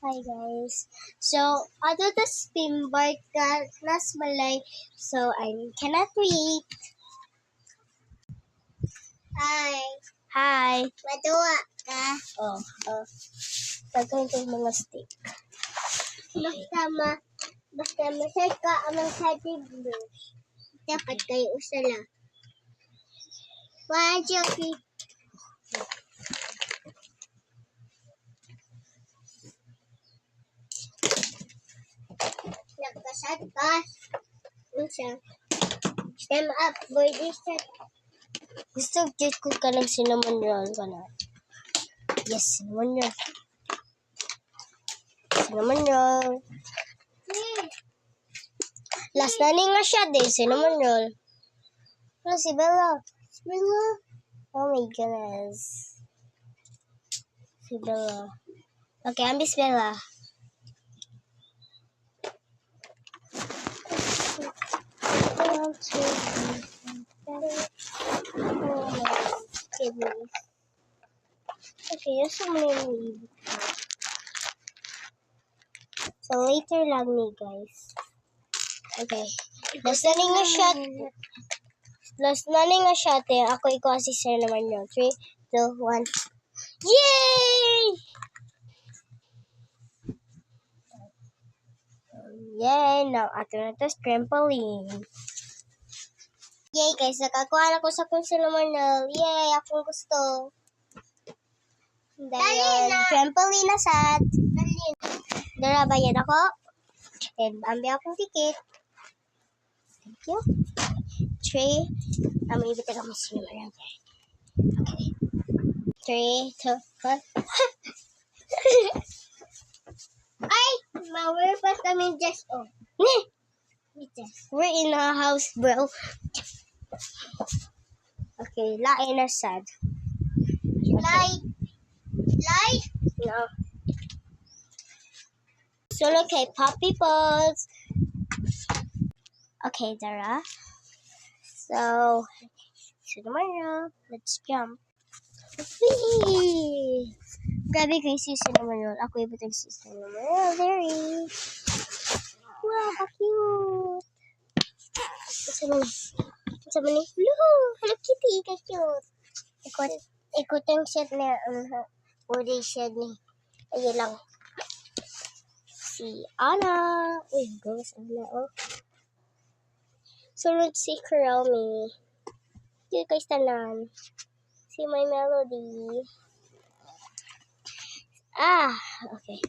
Hi guys. So, ato the steamboat ka nas malay. So, I cannot wait. Hi. Hi. Matuwa ka. Oh. Pagkain ko yung mga steak. Basta masay ka amang cutting brush. Dapat kayo usala. Why, Josie? Nagkasad ka. Unsa? Stem up, boy, this set. Gusto ko ka ng cinnamon roll ka na. Yes, cinnamon roll. Cinnamon roll. Last na ni nga siya din, cinnamon roll. Ano si Bella? Bella? Oh my goodness. Si Bella. Okay, ambis Bella. Okay, yes, I'm gonna leave. So, later lang ni guys. Okay. Last na ni nga shot. Last na ni nga shot eh. Ako iko-assist naman yun. 3, 2, 1. Yay! Yay! Now, ato na to trampoline. Yay guys, nakakuha na ko sa kong cinnamon roll. Yay! Akong gusto. Dahil trampoline na sad. Dara bayad ako. And ambi akong ticket. Thank you. 3. Ibig ka mo cinnamon roll. Okay. 3, 2, 1. Ay! We're pa kami just oh. We're in a house, bro. Okay, lain na sad. Okay. Light? No. Solo kay Poppy Balls. Okay, Dara. So tomorrow, let's jump. Whee! Grabe kay si cinnamon roll. Ako ibutang si cinnamon roll. Very. Wow, how cute. Sa mani. Hello Kitty, ka cute. Ikot ang set na body shed ni. Ayun lang. Si Anna. Uy, girls, Anna, oh. Sunod si Kurami. Cute guys tanan. Si My Melody. Okay.